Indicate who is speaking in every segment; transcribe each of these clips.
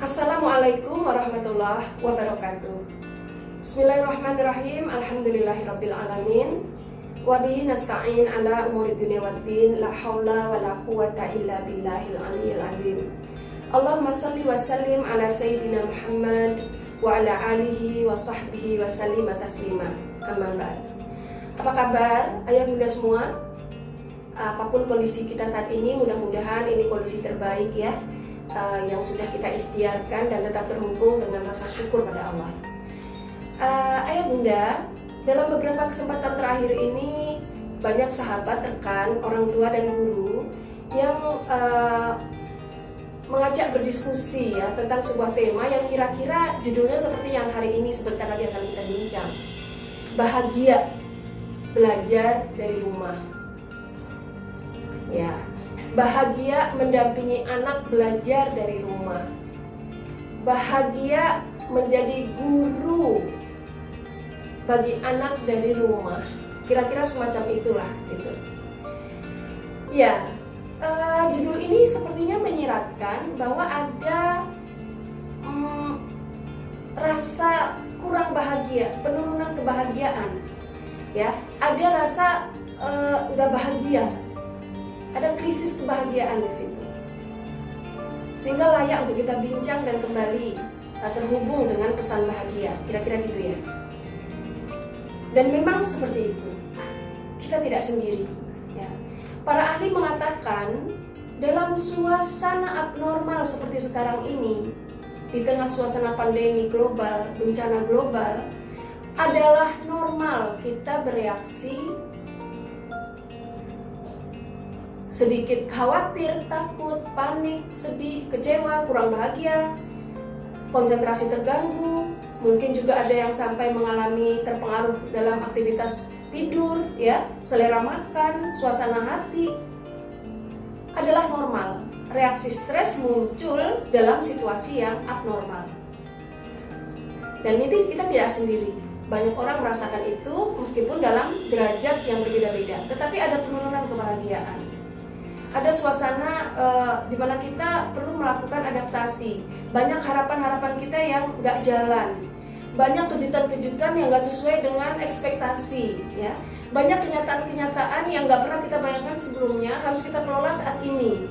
Speaker 1: Assalamualaikum warahmatullahi wabarakatuh. Bismillahirrahmanirrahim. Alhamdulillahirabbil alamin. Wa bihi nasta'in ala umuri dunya waddin. La haula wala quwata illa billahil aliyyil azim. Allahumma shalli wa sallim ala sayyidina Muhammad wa ala alihi wa sahbihi wa sallim taslima. Amma ba'd. Apa kabar ayah bunda semua? Apapun kondisi kita saat ini, mudah-mudahan ini kondisi terbaik ya, yang sudah kita ikhtiarkan dan tetap terhubung dengan rasa syukur pada Allah. Ayah bunda, dalam beberapa kesempatan terakhir ini banyak sahabat, rekan, orang tua dan guru yang mengajak berdiskusi ya tentang sebuah tema yang kira-kira judulnya seperti yang hari ini sebentar lagi akan kita bincang. Bahagia belajar dari rumah. Ya, bahagia mendampingi anak belajar dari rumah. Bahagia menjadi guru bagi anak dari rumah. Kira-kira semacam itulah gitu. Ya, judul ini sepertinya menyiratkan bahwa ada rasa kurang bahagia, penurunan kebahagiaan. Ya, ada rasa nggak bahagia. Ada krisis kebahagiaan di situ, sehingga layak untuk kita bincang dan kembali terhubung dengan pesan bahagia, kira-kira gitu ya. Dan memang seperti itu, kita tidak sendiri. Ya. Para ahli mengatakan dalam suasana abnormal seperti sekarang ini, di tengah suasana pandemi global, bencana global, adalah normal kita bereaksi sedikit khawatir, takut, panik, sedih, kecewa, kurang bahagia, konsentrasi terganggu, mungkin juga ada yang sampai mengalami terpengaruh dalam aktivitas tidur, ya, selera makan, suasana hati. Adalah normal. Reaksi stres muncul dalam situasi yang abnormal. Dan itu kita tidak sendiri. Banyak orang merasakan itu meskipun dalam derajat yang berbeda-beda, tetapi ada penurunan kebahagiaan. Ada suasana di mana kita perlu melakukan adaptasi. Banyak harapan-harapan kita yang nggak jalan. Banyak kejutan-kejutan yang nggak sesuai dengan ekspektasi. Ya. Banyak kenyataan-kenyataan yang nggak pernah kita bayangkan sebelumnya harus kita kelola saat ini.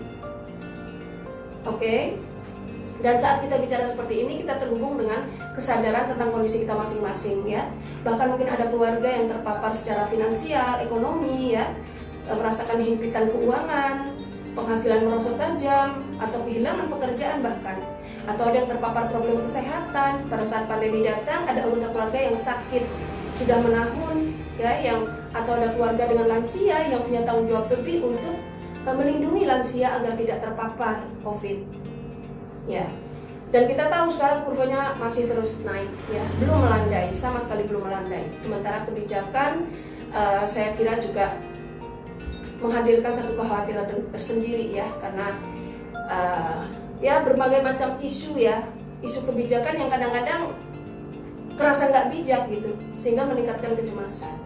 Speaker 1: Oke? Dan saat kita bicara seperti ini, kita terhubung dengan kesadaran tentang kondisi kita masing-masing. Ya. Bahkan mungkin ada keluarga yang terpapar secara finansial, ekonomi, ya, merasakan himpitan keuangan, penghasilan merosot tajam, atau kehilangan pekerjaan bahkan, atau ada yang terpapar problem kesehatan. Pada saat pandemi datang, ada anggota keluarga yang sakit sudah menahun, ya, atau ada keluarga dengan lansia yang punya tanggung jawab lebih untuk melindungi lansia agar tidak terpapar COVID. Ya. Dan kita tahu sekarang kurvanya masih terus naik, ya, belum melandai, sama sekali belum melandai. Sementara kebijakan saya kira juga menghadirkan satu kekhawatiran tersendiri ya, karena ya berbagai macam isu ya, isu kebijakan yang kadang-kadang kerasa nggak bijak gitu, sehingga meningkatkan kecemasan.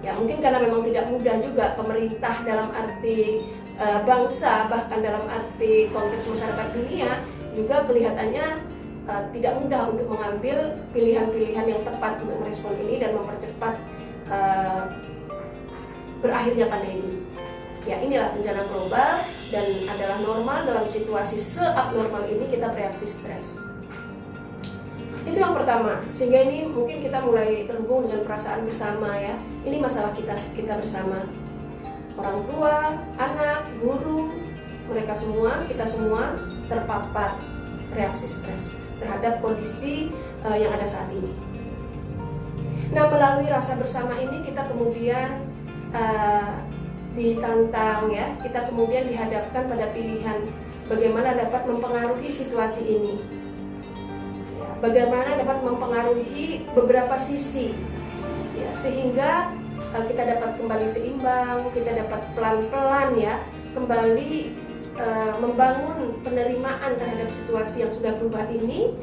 Speaker 1: Ya mungkin karena memang tidak mudah juga pemerintah dalam arti bangsa, bahkan dalam arti konteks masyarakat dunia juga kelihatannya tidak mudah untuk mengambil pilihan-pilihan yang tepat untuk merespon ini dan mempercepat berakhirnya pandemi. Ya inilah bencana global dan adalah normal dalam situasi seabnormal ini kita bereaksi stres. Itu yang pertama. Sehingga ini mungkin kita mulai terhubung dengan perasaan bersama ya. Ini masalah kita bersama. Orang tua, anak, guru, mereka semua, kita semua terpapar reaksi stres terhadap kondisi yang ada saat ini. Nah, melalui rasa bersama ini kita kemudian ditantang ya, kita kemudian dihadapkan pada pilihan bagaimana dapat mempengaruhi situasi ini ya, bagaimana dapat mempengaruhi beberapa sisi ya, sehingga kita dapat kembali seimbang, kita dapat pelan-pelan ya kembali membangun penerimaan terhadap situasi yang sudah berubah ini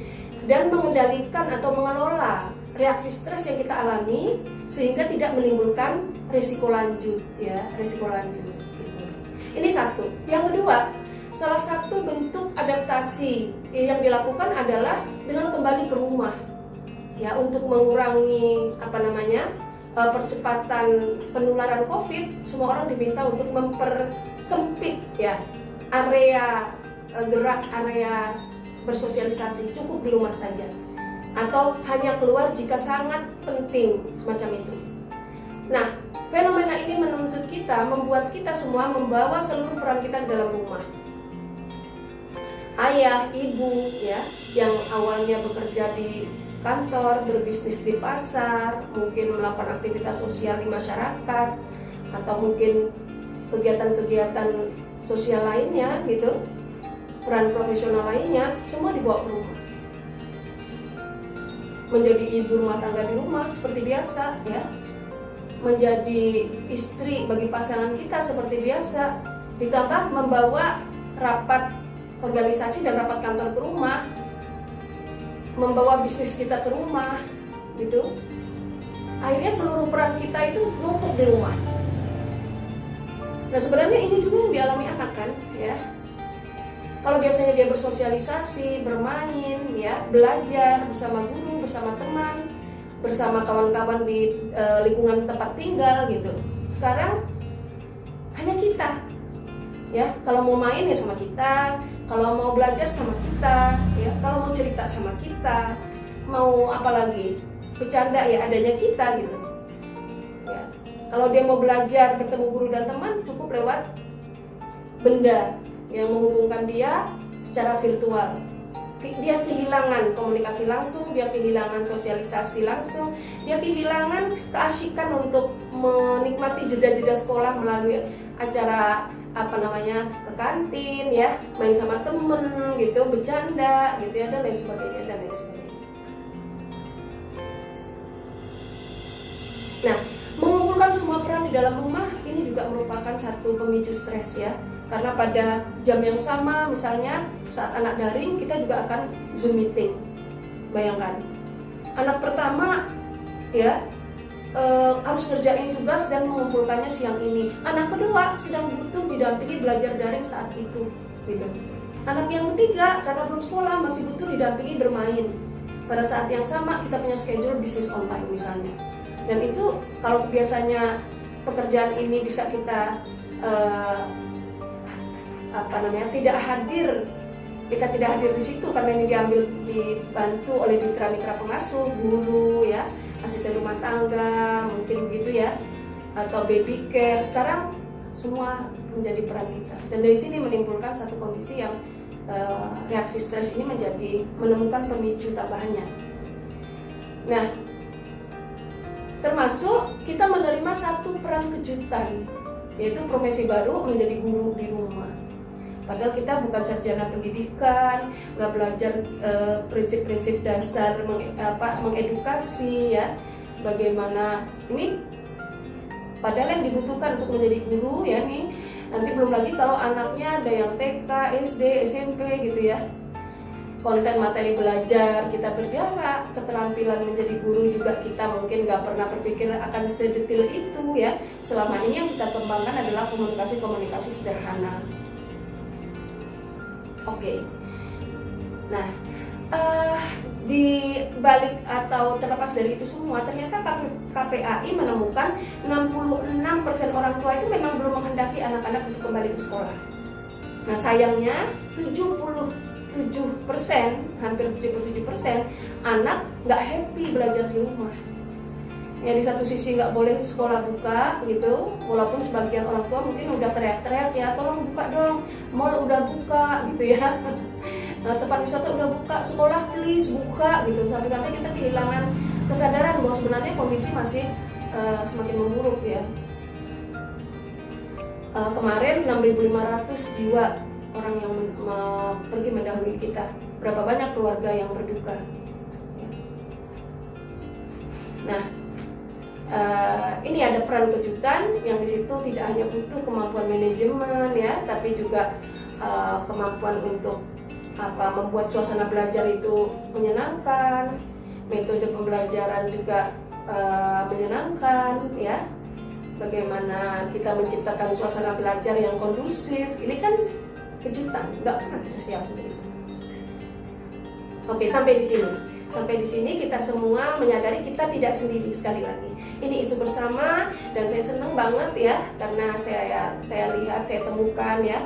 Speaker 1: dan mengendalikan atau mengelola reaksi stres yang kita alami sehingga tidak menimbulkan risiko lanjut ya, risiko lanjut gitu. Ini satu. Yang kedua, salah satu bentuk adaptasi yang dilakukan adalah dengan kembali ke rumah, ya, untuk mengurangi percepatan penularan COVID. Semua orang diminta untuk mempersempit, ya, area gerak, area bersosialisasi, cukup di rumah saja, atau hanya keluar jika sangat penting, semacam itu. Nah, fenomena ini menuntut kita, membuat kita semua membawa seluruh peran kita di dalam rumah. Ayah, ibu, ya, yang awalnya bekerja di kantor, berbisnis di pasar, mungkin melakukan aktivitas sosial di masyarakat, atau mungkin kegiatan-kegiatan sosial lainnya, gitu, peran profesional lainnya, semua dibawa ke rumah. Menjadi ibu rumah tangga di rumah seperti biasa, ya, menjadi istri bagi pasangan kita seperti biasa, ditambah membawa rapat organisasi dan rapat kantor ke rumah, membawa bisnis kita ke rumah, gitu. Akhirnya seluruh peran kita itu numpuk di rumah. Nah, sebenarnya ini juga yang dialami anak, kan, ya. Kalau biasanya dia bersosialisasi, bermain, ya, belajar bersama guru, bersama teman, bersama kawan-kawan di lingkungan tempat tinggal, gitu. Sekarang hanya kita, ya. Kalau mau main ya sama kita, kalau mau belajar sama kita, ya. Kalau mau cerita sama kita, mau apa lagi, bercanda, ya, adanya kita, gitu. Ya. Kalau dia mau belajar, bertemu guru dan teman, cukup lewat benda yang menghubungkan dia secara virtual. Dia kehilangan komunikasi langsung, dia kehilangan sosialisasi langsung, dia kehilangan keasikan untuk menikmati jeda-jeda sekolah melalui acara ke kantin, ya, main sama temen, gitu, bercanda, gitu, ya, dan lain sebagainya, dan lain sebagainya. Nah, mengumpulkan semua peran di dalam rumah ini juga merupakan satu pemicu stres, ya. Karena pada jam yang sama, misalnya saat anak daring, kita juga akan Zoom meeting. Bayangkan, anak pertama, ya, harus ngerjain tugas dan mengumpulkannya siang ini. Anak kedua sedang butuh didampingi belajar daring saat itu, gitu. Anak yang ketiga karena belum sekolah masih butuh didampingi bermain. Pada saat yang sama kita punya schedule bisnis online misalnya. Dan itu kalau biasanya pekerjaan ini bisa kita tidak hadir, kita tidak hadir di situ karena ini dibantu oleh mitra-mitra pengasuh, guru, ya, asisten rumah tangga, mungkin begitu, ya, atau baby care. Sekarang semua menjadi peran kita, dan dari sini menimbulkan satu kondisi yang reaksi stres ini menemukan pemicu tambahannya. Nah, termasuk kita menerima satu peran kejutan, yaitu profesi baru menjadi guru di rumah. Padahal kita bukan sarjana pendidikan, nggak belajar prinsip-prinsip dasar mengedukasi, ya, bagaimana ini. Padahal yang dibutuhkan untuk menjadi guru, ya, nih, nanti belum lagi kalau anaknya ada yang TK, SD, SMP, gitu, ya. Konten materi belajar kita berjarak, keterampilan menjadi guru juga kita mungkin nggak pernah berpikir akan sedetil itu, ya. Selama ini yang kita kembangkan adalah komunikasi sederhana. Oke. Nah, di balik atau terlepas dari itu semua, ternyata KPAI menemukan 66% orang tua itu memang belum menghendaki anak-anak untuk kembali ke sekolah. Nah, sayangnya 77%, hampir 77% anak nggak happy belajar di rumah. Ya, di satu sisi nggak boleh sekolah buka, gitu, walaupun sebagian orang tua mungkin udah teriak-teriak, ya, tolong buka dong, mall udah buka, gitu, ya. Tempat wisata udah buka, sekolah please buka, gitu. Sampai-sampai kita kehilangan kesadaran bahwa sebenarnya kondisi masih semakin memburuk, ya. Kemarin 6.500 jiwa orang yang pergi mendahului kita. Berapa banyak keluarga yang berduka, ya. Nah, ini ada peran kejutan yang di situ tidak hanya butuh kemampuan manajemen, ya, tapi juga kemampuan untuk membuat suasana belajar itu menyenangkan, metode pembelajaran juga menyenangkan, ya. Bagaimana kita menciptakan suasana belajar yang kondusif. Ini kan kejutan, nggak pernah kita siap untuk itu. Oke, sampai di sini. Sampai di sini kita semua menyadari kita tidak sendiri. Sekali lagi, ini isu bersama, dan saya senang banget ya karena saya lihat, saya temukan ya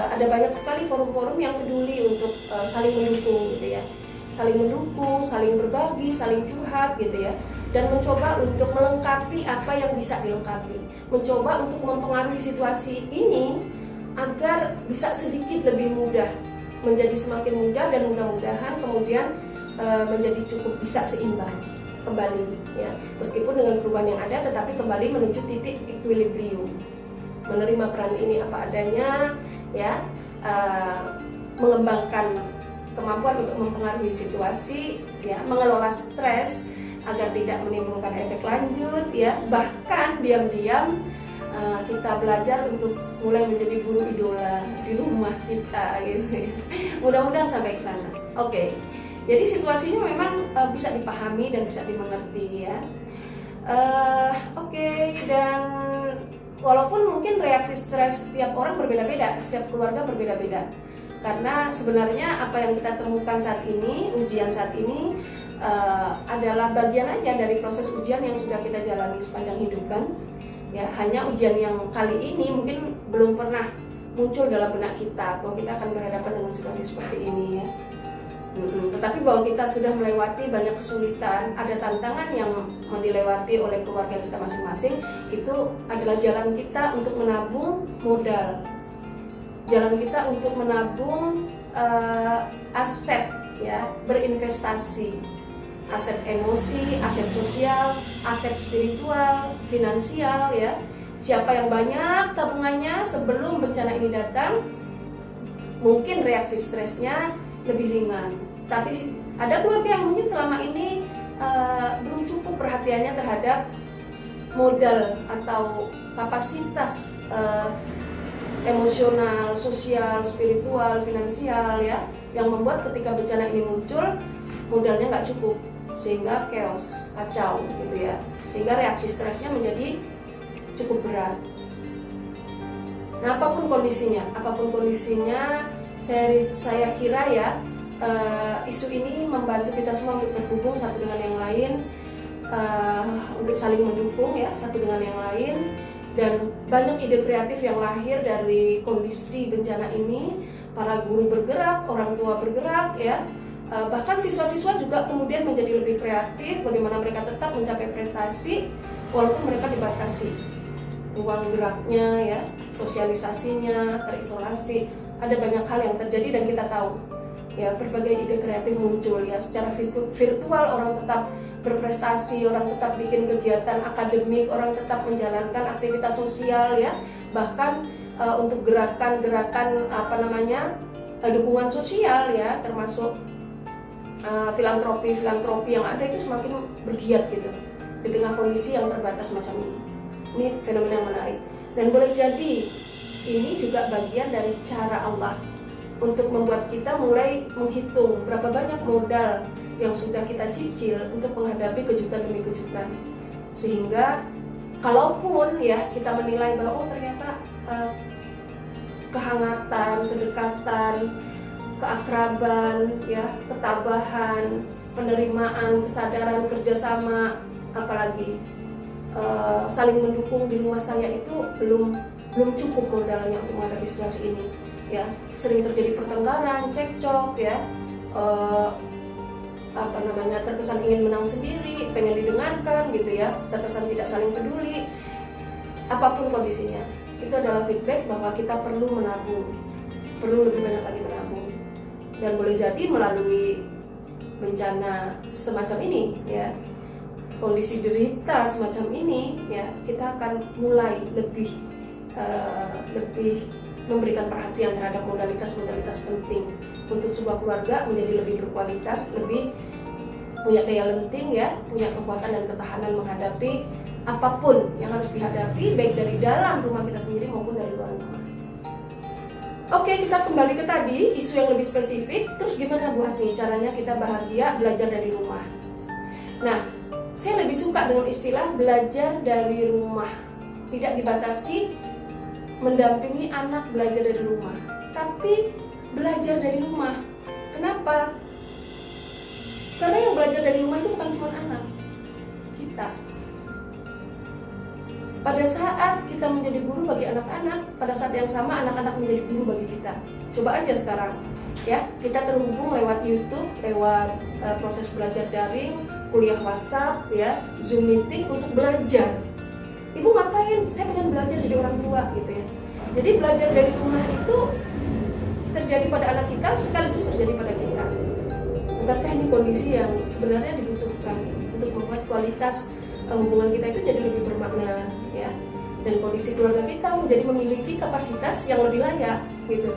Speaker 1: ada banyak sekali forum-forum yang peduli untuk saling mendukung gitu ya, saling mendukung, saling berbagi, saling curhat gitu ya, dan mencoba untuk melengkapi apa yang bisa dilengkapi, mencoba untuk mempengaruhi situasi ini agar bisa sedikit lebih mudah, menjadi semakin mudah, dan mudah-mudahan kemudian menjadi cukup bisa seimbang kembali ya, meskipun dengan perubahan yang ada, tetapi kembali menuju titik equilibrium, menerima peran ini apa adanya ya, mengembangkan kemampuan untuk mempengaruhi situasi ya, mengelola stres agar tidak menimbulkan efek lanjut ya, bahkan diam-diam kita belajar untuk mulai menjadi guru idola di rumah kita gitu ya. Mudah-mudahan sampai ke sana. Oke. Jadi situasinya memang bisa dipahami dan bisa dimengerti ya. Oke, dan walaupun mungkin reaksi stres setiap orang berbeda-beda, setiap keluarga berbeda-beda. Karena sebenarnya apa yang kita temukan saat ini, ujian saat ini adalah bagian aja dari proses ujian yang sudah kita jalani sepanjang hidup kan. Ya, hanya ujian yang kali ini mungkin belum pernah muncul dalam benak kita bahwa kita akan berhadapan dengan situasi seperti ini ya. Tetapi bahwa kita sudah melewati banyak kesulitan, ada tantangan yang mau dilewati oleh keluarga kita masing-masing, itu adalah jalan kita untuk menabung modal, jalan kita untuk menabung aset ya, berinvestasi, aset emosi, aset sosial, aset spiritual, finansial ya. Siapa yang banyak tabungannya sebelum bencana ini datang, mungkin reaksi stresnya lebih ringan. Tapi ada keluarga yang mungkin selama ini belum cukup perhatiannya terhadap modal atau kapasitas emosional, sosial, spiritual, finansial ya, yang membuat ketika bencana ini muncul modalnya nggak cukup, sehingga chaos, kacau gitu ya, sehingga reaksi stresnya menjadi cukup berat. Nah, apapun kondisinya, saya kira ya isu ini membantu kita semua untuk terhubung satu dengan yang lain, untuk saling mendukung ya satu dengan yang lain, dan banyak ide kreatif yang lahir dari kondisi bencana ini. Para guru bergerak, orang tua bergerak ya, bahkan siswa-siswa juga kemudian menjadi lebih kreatif bagaimana mereka tetap mencapai prestasi walaupun mereka dibatasi ruang geraknya ya, sosialisasinya, terisolasi. Ada banyak hal yang terjadi dan kita tahu ya, berbagai ide kreatif muncul ya, secara virtual orang tetap berprestasi, orang tetap bikin kegiatan akademik, orang tetap menjalankan aktivitas sosial ya, bahkan untuk gerakan-gerakan dukungan sosial ya, termasuk filantropi yang ada itu semakin bergiat gitu di tengah kondisi yang terbatas macam ini. Ini fenomena yang menarik, dan boleh jadi ini juga bagian dari cara Allah untuk membuat kita mulai menghitung berapa banyak modal yang sudah kita cicil untuk menghadapi kejutan demi kejutan, sehingga kalaupun ya kita menilai bahwa ternyata kehangatan, kedekatan, keakraban, ya, ketabahan, penerimaan, kesadaran, kerjasama, apalagi saling mendukung di rumah saya itu belum cukup modalnya untuk menghadapi situasi ini. Ya, sering terjadi pertengkaran, cekcok, ya, terkesan ingin menang sendiri, pengen didengarkan, gitu ya, terkesan tidak saling peduli. Apapun kondisinya, itu adalah feedback bahwa kita perlu menabung, perlu lebih banyak lagi menabung, dan boleh jadi melalui bencana semacam ini, ya, kondisi derita semacam ini, ya, kita akan mulai lebih memberikan perhatian terhadap modalitas-modalitas penting untuk sebuah keluarga menjadi lebih berkualitas, lebih punya daya lenting, ya, punya kekuatan dan ketahanan menghadapi apapun yang harus dihadapi, baik dari dalam rumah kita sendiri maupun dari luar rumah. Oke, kita kembali ke tadi, isu yang lebih spesifik. Terus gimana Bu Hasni caranya kita bahagia belajar dari rumah? Nah, saya lebih suka dengan istilah belajar dari rumah. Tidak dibatasi mendampingi anak belajar dari rumah, tapi belajar dari rumah. Kenapa? Karena yang belajar dari rumah itu bukan cuma anak, kita. Pada saat kita menjadi guru bagi anak-anak, pada saat yang sama anak-anak menjadi guru bagi kita. Coba aja sekarang, ya, kita terhubung lewat YouTube, lewat proses belajar daring, kuliah WhatsApp, ya, Zoom meeting untuk belajar. Ibu ngapain? Saya pengen belajar dari orang tua, gitu ya. Jadi belajar dari rumah itu terjadi pada anak kita sekaligus terjadi pada kita. Bukankah ini kondisi yang sebenarnya dibutuhkan untuk membuat kualitas hubungan kita itu jadi lebih bermakna, ya, dan kondisi keluarga kita menjadi memiliki kapasitas yang lebih layak, gitu.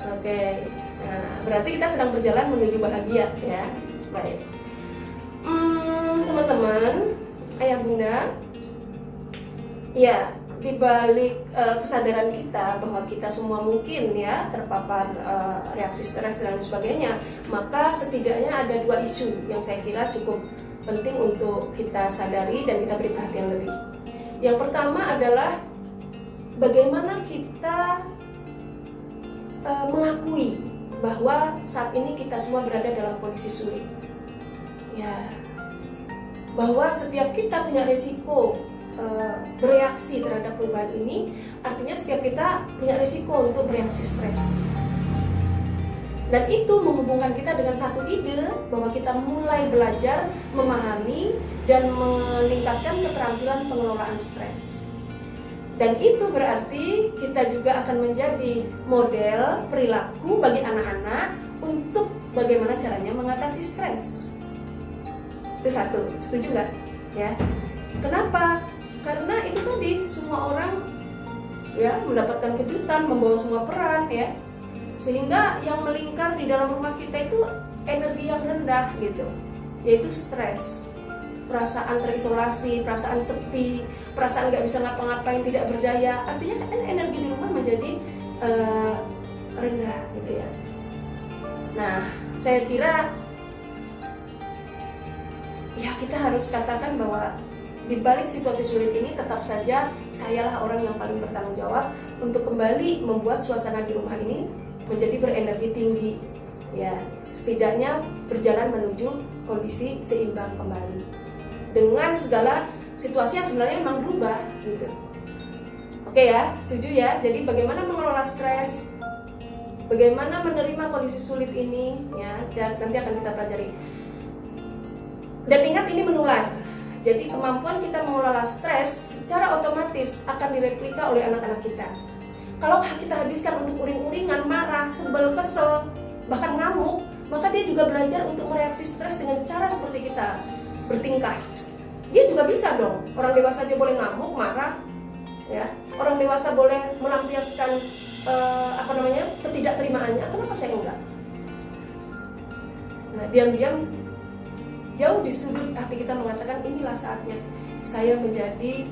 Speaker 1: Oke, nah berarti kita sedang berjalan menuju bahagia, ya. Baik, teman-teman, ayah bunda, ya, di balik kesadaran kita bahwa kita semua mungkin, ya, terpapar reaksi stres dan sebagainya, maka setidaknya ada dua isu yang saya kira cukup penting untuk kita sadari dan kita beri perhatian lebih. Yang pertama adalah bagaimana kita mengakui bahwa saat ini kita semua berada dalam kondisi sulit, ya, bahwa setiap kita punya resiko bereaksi terhadap perubahan ini. Artinya setiap kita punya resiko untuk bereaksi stres. Dan itu menghubungkan kita dengan satu ide bahwa kita mulai belajar memahami dan meningkatkan keterampilan pengelolaan stres. Dan itu berarti kita juga akan menjadi model perilaku bagi anak-anak untuk bagaimana caranya mengatasi stres. Itu satu, setuju nggak? Ya. Kenapa? Karena itu tadi semua orang, ya, mendapatkan kejutan, membawa semua peran, ya. Sehingga yang melingkar di dalam rumah kita itu energi yang rendah, gitu, yaitu stres, perasaan terisolasi, perasaan sepi, perasaan nggak bisa ngapa-ngapain, tidak berdaya. Artinya kan energi di rumah menjadi rendah, gitu ya. Nah, saya kira ya kita harus katakan bahwa di balik situasi sulit ini tetap saja sayalah orang yang paling bertanggung jawab untuk kembali membuat suasana di rumah ini menjadi berenergi tinggi, ya, setidaknya berjalan menuju kondisi seimbang kembali dengan segala situasi yang sebenarnya memang berubah, gitu. Oke, ya, setuju, ya. Jadi bagaimana mengelola stres, bagaimana menerima kondisi sulit ini, ya, nanti akan kita pelajari. Dan ingat, ini menular. Jadi kemampuan kita mengelola stres secara otomatis akan direplika oleh anak-anak kita. Kalau kita habiskan untuk uring-uringan, marah, sebel, kesel, bahkan ngamuk, maka dia juga belajar untuk mereaksi stres dengan cara seperti kita bertingkah. Dia juga bisa dong. Orang dewasa aja boleh ngamuk, marah, ya. Orang dewasa boleh melampiaskan ketidakterimaannya. Kenapa saya enggak? Nah, diam-diam jauh di sudut hati kita mengatakan inilah saatnya saya menjadi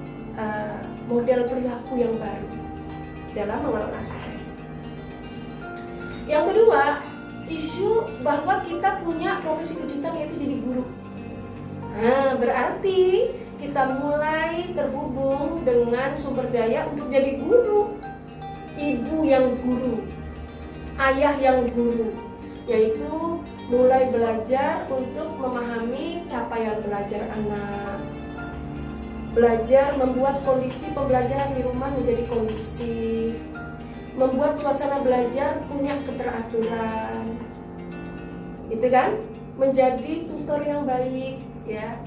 Speaker 1: model perilaku yang baru dalam mengelola stres. Yang kedua, isu bahwa kita punya profesi kejutan yaitu jadi guru. Nah, berarti kita mulai terhubung dengan sumber daya untuk jadi guru. Ibu yang guru, ayah yang guru, yaitu mulai belajar untuk memahami capaian belajar anak, belajar membuat kondisi pembelajaran di rumah menjadi kondusif, membuat suasana belajar punya keteraturan, gitu kan? Menjadi tutor yang baik, ya,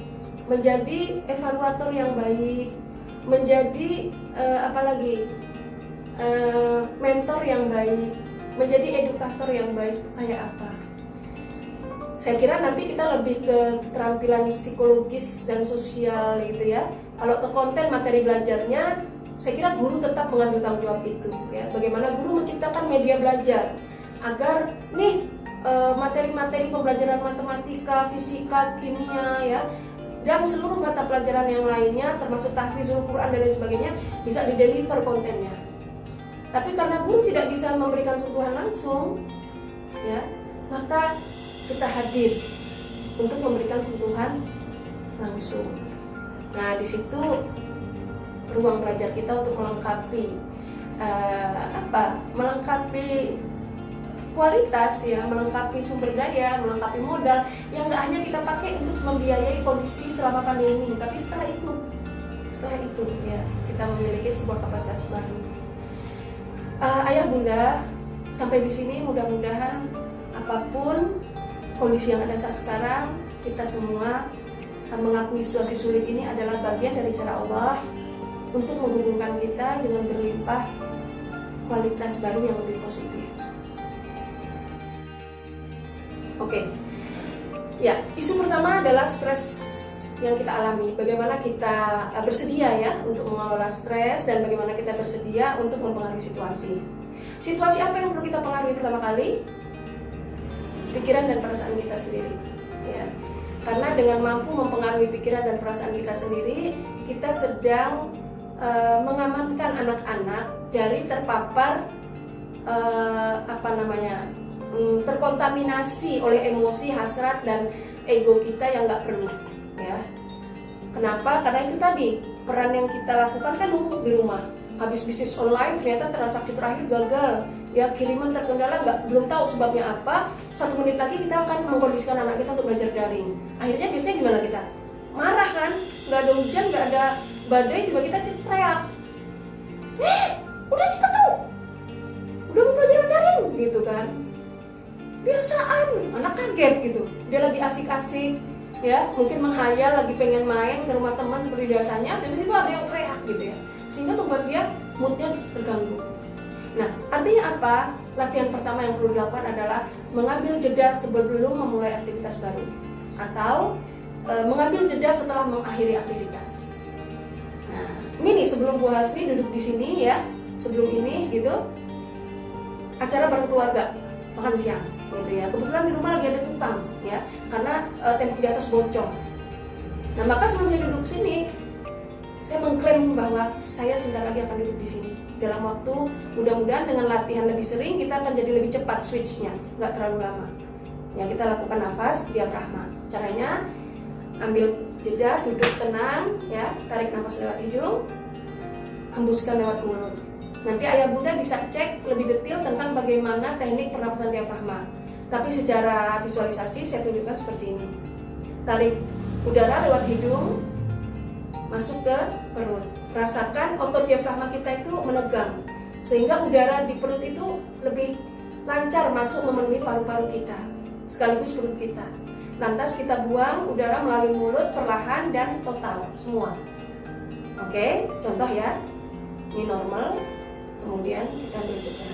Speaker 1: menjadi evaluator yang baik, menjadi mentor yang baik, menjadi edukator yang baik. Itu kayak apa? Saya kira nanti kita lebih ke keterampilan psikologis dan sosial, gitu ya. Kalau ke konten materi belajarnya, saya kira guru tetap mengambil tanggung jawab itu, ya. Bagaimana guru menciptakan media belajar agar nih materi-materi pembelajaran matematika, fisika, kimia, ya, dan seluruh mata pelajaran yang lainnya termasuk tahfizul Quran dan lain sebagainya bisa dideliver kontennya. Tapi karena guru tidak bisa memberikan sentuhan langsung, ya, maka kita hadir untuk memberikan sentuhan langsung. Nah, di situ ruang belajar kita untuk melengkapi melengkapi kualitas ya, melengkapi sumber daya, melengkapi modal yang nggak hanya kita pakai untuk membiayai kondisi selama pandemi, tapi setelah itu ya kita memiliki sebuah kapasitas baru. Ayah bunda, sampai di sini mudah-mudahan apapun kondisi yang ada saat sekarang, kita semua mengakui situasi sulit ini adalah bagian dari cara Allah untuk menghubungkan kita dengan berlimpah kualitas baru yang lebih positif. Oke, ya, isu pertama adalah stres yang kita alami. Bagaimana kita bersedia ya untuk mengelola stres dan bagaimana kita bersedia untuk mempengaruhi situasi. Situasi apa yang perlu kita pengaruhi pertama kali? Pikiran dan perasaan kita sendiri. Ya, karena dengan mampu mempengaruhi pikiran dan perasaan kita sendiri, kita sedang mengamankan anak-anak dari terpapar terkontaminasi oleh emosi, hasrat, dan ego kita yang nggak perlu ya. Kenapa? Karena itu tadi, peran yang kita lakukan kan numpuk di rumah. Habis bisnis online ternyata transaksi terakhir gagal ya, kiriman terkendala, belum tahu sebabnya apa. 1 menit lagi kita akan mengkondisikan anak kita untuk belajar daring. Akhirnya biasanya gimana kita? Marah kan? Nggak ada hujan, nggak ada badai, tiba-tiba kita teriak, udah cepet tuh, udah mau pelajaran daring gitu kan. Biasaan, anak kaget gitu, dia lagi asik-asik ya, mungkin menghayal lagi pengen main ke rumah teman seperti biasanya, tiba-tiba ada yang teriak gitu ya, sehingga membuat dia moodnya terganggu. Nah, artinya apa? Latihan pertama yang perlu dilakukan adalah mengambil jeda sebelum memulai aktivitas baru, atau mengambil jeda setelah mengakhiri aktivitas. Nah, ini nih sebelum Bu Hasni duduk di sini ya, sebelum ini gitu, acara bareng keluarga makan siang gitu ya. Kebetulan di rumah lagi ada tukang ya, karena tembok di atas bocor. Nah, maka sebelum saya duduk sini, saya mengklaim bahwa saya sebentar lagi akan duduk di sini. Dalam waktu, mudah-mudahan dengan latihan lebih sering, kita akan jadi lebih cepat switch-nya, nggak terlalu lama. Ya, kita lakukan nafas diafragma. Caranya, ambil jeda, duduk tenang ya, tarik nafas lewat hidung, hembuskan lewat mulut. Nanti ayah bunda bisa cek lebih detail tentang bagaimana teknik pernapasan diafragma. Tapi secara visualisasi saya tunjukkan seperti ini. Tarik udara lewat hidung, masuk ke perut. Rasakan otot diafragma kita itu menegang, sehingga udara di perut itu lebih lancar masuk memenuhi paru-paru kita, sekaligus perut kita. Lantas kita buang udara melalui mulut perlahan dan total semua. Oke, contoh ya. Ini normal. Kemudian kita berjeda.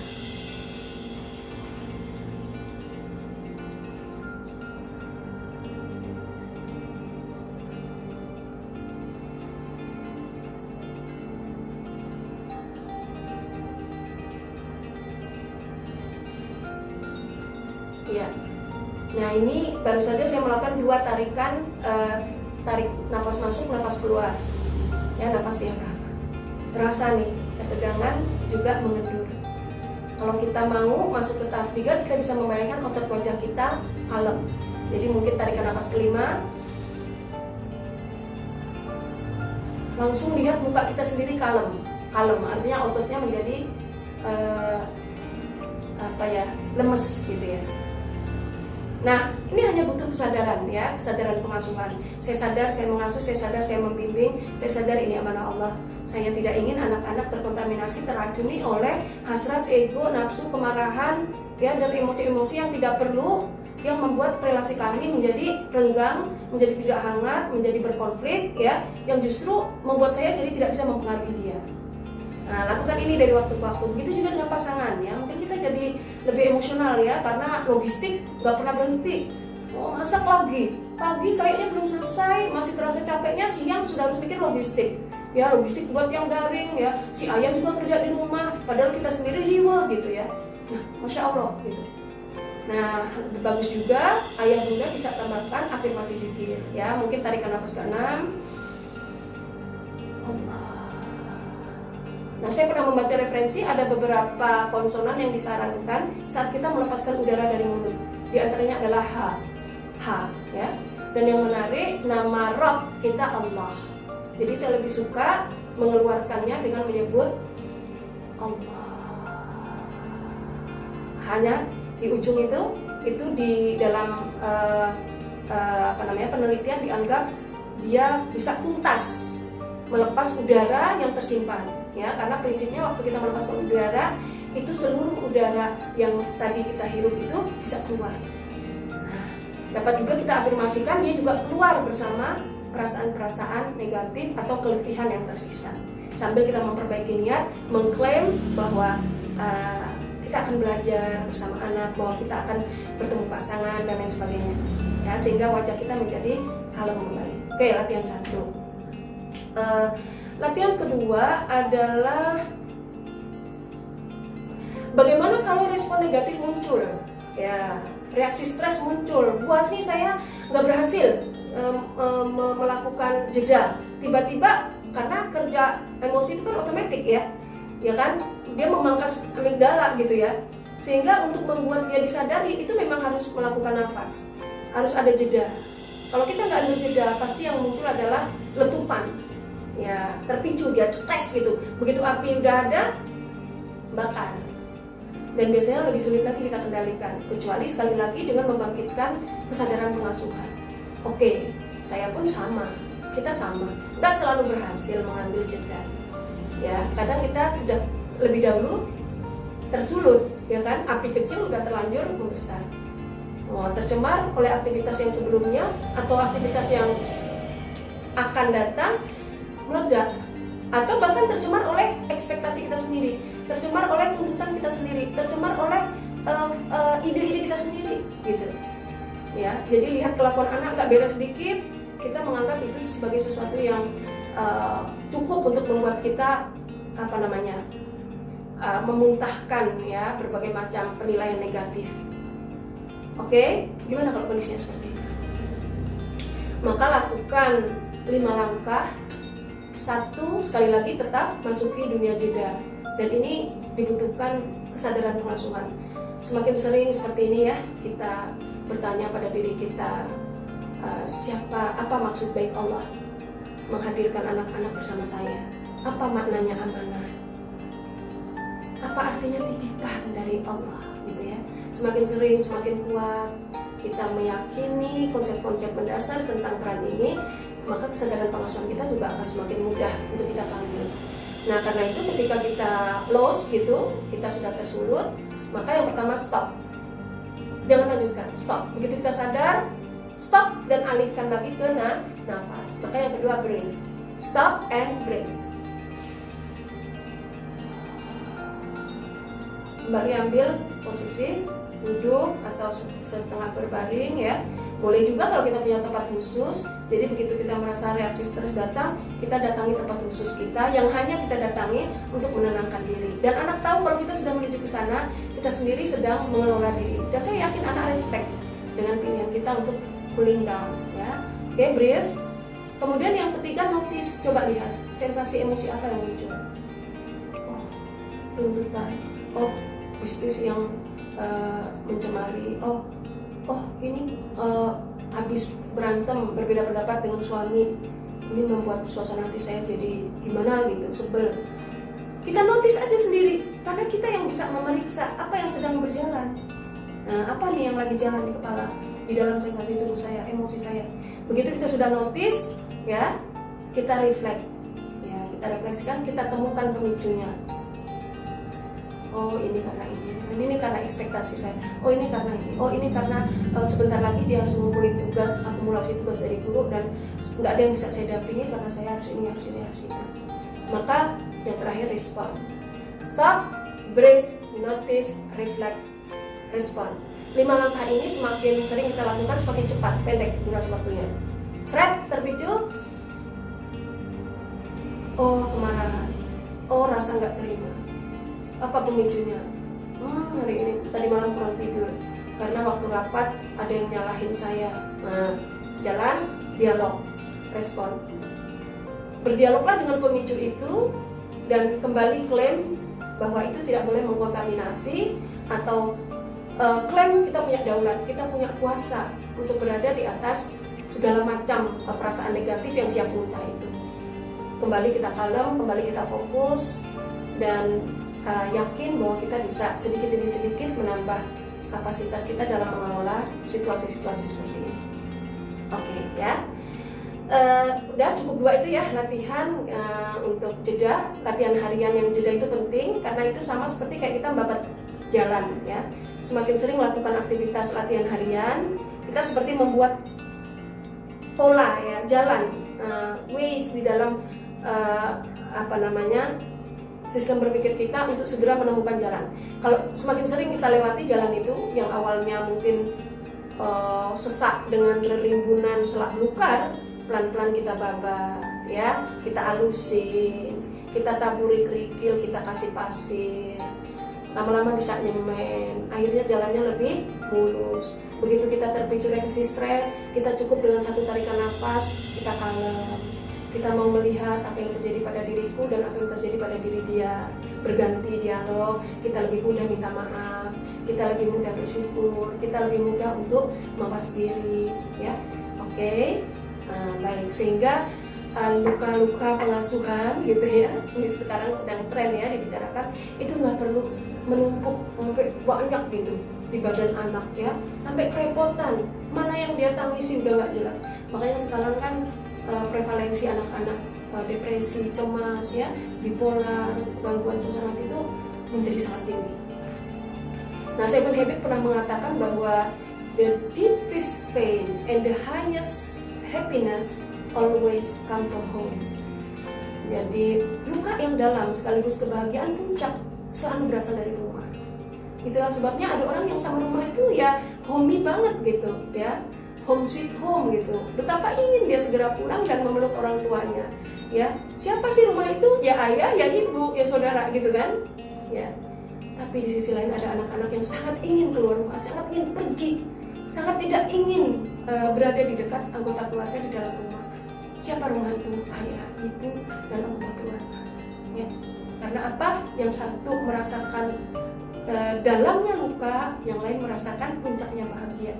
Speaker 1: Ya. Nah, ini baru saja saya melakukan 2 tarikan, tarik nafas masuk, nafas keluar. Ya, nafas diafragma. Terasa nih ketegangan juga mengendur. Kalau kita mau masuk ke tahap 3, kita bisa membayangkan otot wajah kita kalem. Jadi mungkin tarikan nafas kelima, langsung lihat muka kita sendiri kalem. Kalem artinya ototnya menjadi lemes gitu ya. Nah, ini hanya butuh kesadaran ya, kesadaran pengasuhan. Saya sadar saya mengasuh, saya sadar saya membimbing, saya sadar ini amanah Allah. Saya tidak ingin anak-anak terkontaminasi, teracuni oleh hasrat, ego, nafsu, kemarahan, ya, dan emosi-emosi yang tidak perlu, yang membuat relasi kami menjadi renggang, menjadi tidak hangat, menjadi berkonflik, ya, yang justru membuat saya jadi tidak bisa mempengaruhi dia. Nah, lakukan ini dari waktu ke waktu. Begitu juga dengan pasangan ya. Mungkin kita jadi lebih emosional ya, karena logistik nggak pernah berhenti. Oh, masak lagi, pagi kayaknya belum selesai, masih terasa capeknya, siang sudah harus mikir logistik. Ya, logistik buat yang daring ya. Si ayah juga kerja di rumah, padahal kita sendiri riweh gitu ya. Nah, masya Allah gitu. Nah, bagus juga ayah bunda bisa tambahkan afirmasi zikir ya. Mungkin tarikan nafas ke-6. Allah. Nah, saya pernah membaca referensi ada beberapa konsonan yang disarankan saat kita melepaskan udara dari mulut. Di antaranya adalah H, ya. Dan yang menarik, nama Rabb kita Allah. Jadi saya lebih suka mengeluarkannya dengan menyebut Allah. hanya di ujung itu di dalam penelitian dianggap dia bisa tuntas melepas udara yang tersimpan, ya, karena prinsipnya waktu kita melepaskan udara itu seluruh udara yang tadi kita hirup itu bisa keluar. Nah, dapat juga kita afirmasikan dia juga keluar bersama perasaan-perasaan negatif atau keletihan yang tersisa, sambil kita memperbaiki niat, mengklaim bahwa kita akan belajar bersama anak, bahwa kita akan bertemu pasangan dan lain sebagainya, ya, sehingga wajah kita menjadi kalem kembali. Oke, latihan 1. Latihan kedua adalah bagaimana kalau respon negatif muncul, ya, reaksi stres muncul. Puas nih saya nggak berhasil melakukan jeda, tiba-tiba karena kerja emosi itu kan otomatis, ya kan, dia memangkas amigdala gitu ya, sehingga untuk membuat dia disadari itu memang harus melakukan nafas, harus ada jeda. Kalau kita nggak ambil jeda, pasti yang muncul adalah letupan, ya, terpicu, dia cetek gitu. Begitu api udah ada, bakar. Dan biasanya lebih sulit lagi kita kendalikan, kecuali sekali lagi dengan membangkitkan kesadaran pengasuhan. Oke, saya pun sama, kita sama, nggak selalu berhasil mengambil jeda, ya. Kadang kita sudah lebih dahulu tersulut, ya kan, api kecil udah terlanjur membesar, tercemar oleh aktivitas yang sebelumnya atau aktivitas yang akan datang, meledak, atau bahkan tercemar oleh ekspektasi kita sendiri, tercemar oleh tuntutan kita sendiri, tercemar oleh ide-ide kita sendiri, gitu, ya. Jadi lihat kelakuan anak gak beres sedikit, kita menganggap itu sebagai sesuatu yang cukup untuk membuat kita memuntahkan, ya, berbagai macam penilaian negatif. Oke, gimana kalau kondisinya seperti itu? Maka lakukan 5 langkah. 1, sekali lagi tetap masuki dunia jeda, dan ini dibutuhkan kesadaran pengasuhan. Semakin sering seperti ini, ya, kita bertanya pada diri kita, apa maksud baik Allah menghadirkan anak-anak bersama saya? Apa maknanya amanah? Apa artinya titipan dari Allah, gitu ya. Semakin sering, semakin kuat kita meyakini konsep-konsep mendasar tentang peran ini, maka kesadaran pengasuhan kita juga akan semakin mudah untuk kita panggil. Nah, karena itu ketika kita lost gitu, kita sudah tersulut, maka yang pertama stop. Jangan lanjutkan, stop. Begitu kita sadar, stop dan alihkan lagi ke nafas. Maka yang kedua breathe. Stop and breathe. Kembali ambil posisi duduk atau setengah berbaring, ya. Boleh juga kalau kita punya tempat khusus. Jadi begitu kita merasa reaksi stres datang, kita datangi tempat khusus kita yang hanya kita datangi untuk menenangkan diri. Dan anak tahu kalau kita sudah menuju ke sana, kita sendiri sedang mengelola diri. Dan saya yakin anak respect dengan pilihan kita untuk cooling down, ya. Oke, breathe. Kemudian yang ketiga, notice. Coba lihat sensasi emosi apa yang muncul. Oh, tuntutan. Oh, bisnis yang mencemari. Oh, ini habis berantem, berbeda pendapat dengan suami, ini membuat suasana hati saya jadi gimana gitu, sebel. Kita notice aja sendiri, karena kita yang bisa memeriksa apa yang sedang berjalan. Nah, apa nih yang lagi jalan di kepala, di dalam sensasi tubuh saya, emosi saya. Begitu kita sudah notice, ya, kita reflect, ya, kita refleksikan, kita temukan pemicunya. Oh, ini karena ini karena ekspektasi saya. Oh, ini karena ini. Oh, ini karena sebentar lagi dia harus ngumpulin tugas, akumulasi tugas dari guru, dan nggak ada yang bisa saya dampingi karena saya harus ini, harus itu. Maka yang terakhir, respond. Stop, breathe, notice, reflect, respond. 5 langkah ini semakin sering kita lakukan, semakin cepat, pendek durasi waktunya. Seret, terpicu. Oh, kemarahan. Oh, rasa nggak terima. Apa pemicunya? Hari ini tadi malam kurang tidur karena waktu rapat ada yang nyalahin saya. Nah, jalan dialog, respon. Berdialoglah dengan pemicu itu dan kembali klaim bahwa itu tidak boleh mengkontaminasi, atau klaim kita punya daulat, kita punya kuasa untuk berada di atas segala macam perasaan negatif yang siap muntah itu. Kembali kita kalem, kembali kita fokus, dan yakin bahwa kita bisa sedikit demi sedikit menambah kapasitas kita dalam mengelola situasi-situasi seperti ini. Oke, ya. Udah cukup 2 itu ya latihan untuk jeda. Latihan harian yang jeda itu penting karena itu sama seperti kayak kita babat jalan ya. Semakin sering melakukan aktivitas latihan harian, kita seperti membuat pola ya, jalan, ways di dalam sistem berpikir kita untuk segera menemukan jalan. Kalau semakin sering kita lewati jalan itu yang awalnya mungkin sesak dengan rimbunan selak belukar, pelan-pelan kita babat ya, kita alusin, kita taburi kerikil, kita kasih pasir, lama-lama bisa nyemen, akhirnya jalannya lebih mulus. Begitu kita terpicu reaksi stres, kita cukup dengan 1 tarikan nafas, kita kalem. Kita mau melihat apa yang terjadi pada diriku dan apa yang terjadi pada diri dia. Berganti dialog, kita lebih mudah minta maaf, kita lebih mudah bersyukur, kita lebih mudah untuk mawas diri, ya. Oke, baik. Sehingga luka-luka pengasuhan gitu ya, ini sekarang sedang tren ya dibicarakan, itu nggak perlu menumpuk sampai banyak gitu di badan anak ya, sampai kerepotan. Mana yang dia tangisi udah nggak jelas. Makanya sekarang kan prevalensi anak-anak depresi, cemas ya, bipolar, gangguan suasana hati itu menjadi sangat tinggi. Nah, Seven Habits pernah mengatakan bahwa the deepest pain and the highest happiness always come from home. Jadi luka yang dalam sekaligus kebahagiaan puncak selalu berasal dari rumah. Itulah sebabnya ada orang yang sama rumah itu ya homey banget gitu ya, home sweet home gitu. Betapa ingin dia segera pulang dan memeluk orang tuanya. Ya, siapa sih rumah itu? Ya ayah, ya ibu, ya saudara gitu kan? Ya. Tapi di sisi lain ada anak-anak yang sangat ingin keluar rumah, sangat ingin pergi, sangat tidak ingin berada di dekat anggota keluarga di dalam rumah. Siapa rumah itu? Ayah, ibu, dan anggota keluarga. Ya. Karena apa? Yang satu merasakan dalamnya luka, yang lain merasakan puncaknya bahagia.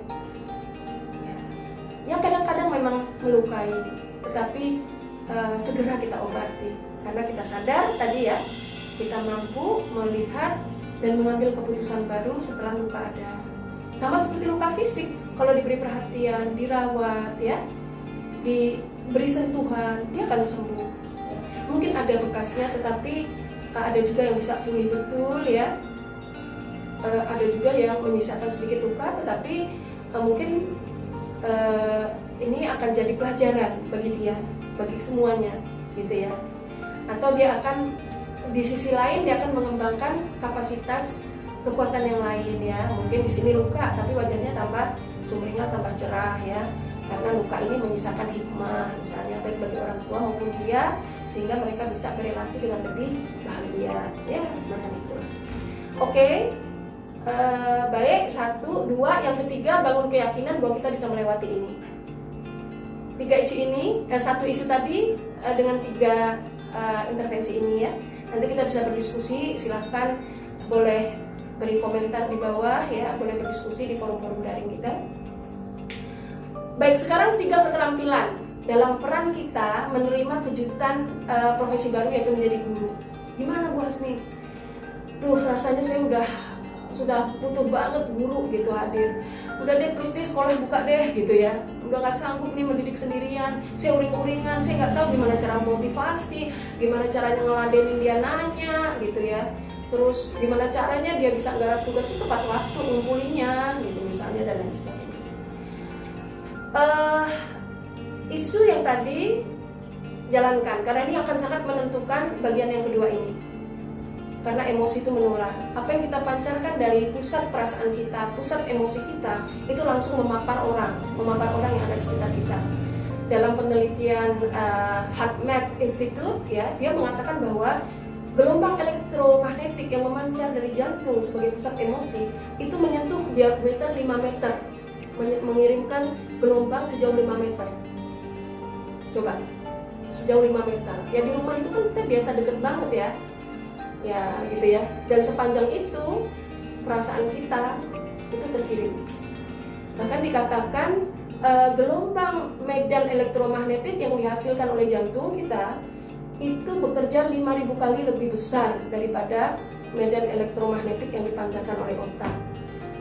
Speaker 1: Ya kadang-kadang memang melukai, tetapi segera kita obati karena kita sadar tadi ya, kita mampu melihat dan mengambil keputusan baru setelah luka ada. Sama seperti luka fisik, kalau diberi perhatian, dirawat ya, diberi sentuhan, dia akan sembuh. Mungkin ada bekasnya, tetapi ada juga yang bisa pulih betul ya. Ada juga yang menyisakan sedikit luka, tetapi mungkin ini akan jadi pelajaran bagi dia, bagi semuanya, gitu ya. Atau dia akan di sisi lain dia akan mengembangkan kapasitas kekuatan yang lain ya. Mungkin di sini luka, tapi wajahnya tambah sumringah, tambah cerah ya. Karena luka ini menyisakan hikmah, misalnya baik bagi orang tua maupun dia, sehingga mereka bisa berelasi dengan lebih bahagia, ya semacam itu. Oke. Baik, 1, 2, yang ketiga bangun keyakinan bahwa kita bisa melewati ini. 3 isu ini, 1 isu tadi dengan 3 intervensi ini ya. Nanti kita bisa berdiskusi, silahkan boleh beri komentar di bawah ya, boleh berdiskusi di forum-forum daring kita. Baik, sekarang 3 keterampilan dalam peran kita menerima kejutan profesi baru yaitu menjadi guru. Gimana Bu Hasni? Tuh rasanya saya sudah butuh banget guru gitu hadir. Udah deh please deh sekolah buka deh gitu ya. Udah gak sanggup nih mendidik sendirian. Saya uring-uringan, saya gak tahu gimana cara motivasi, gimana caranya ngeladenin dia nanya gitu ya. Terus gimana caranya dia bisa garap tugas itu tepat waktu ngumpulinnya gitu misalnya dan lain sebagainya. Isu yang tadi jalankan karena ini akan sangat menentukan bagian yang kedua ini. Karena emosi itu menular. Apa yang kita pancarkan dari pusat perasaan kita, pusat emosi kita, itu langsung memapar orang yang ada di sekitar kita. Dalam penelitian HeartMath Institute, ya, dia mengatakan bahwa gelombang elektromagnetik yang memancar dari jantung sebagai pusat emosi itu menyentuh diameter 5 meter, mengirimkan gelombang sejauh 5 meter. Coba, sejauh 5 meter. Ya di rumah itu kan kita biasa deket banget ya. Ya gitu ya, dan sepanjang itu perasaan kita itu terkirim. Bahkan dikatakan gelombang medan elektromagnetik yang dihasilkan oleh jantung kita itu bekerja 5.000 kali lebih besar daripada medan elektromagnetik yang dipancarkan oleh otak.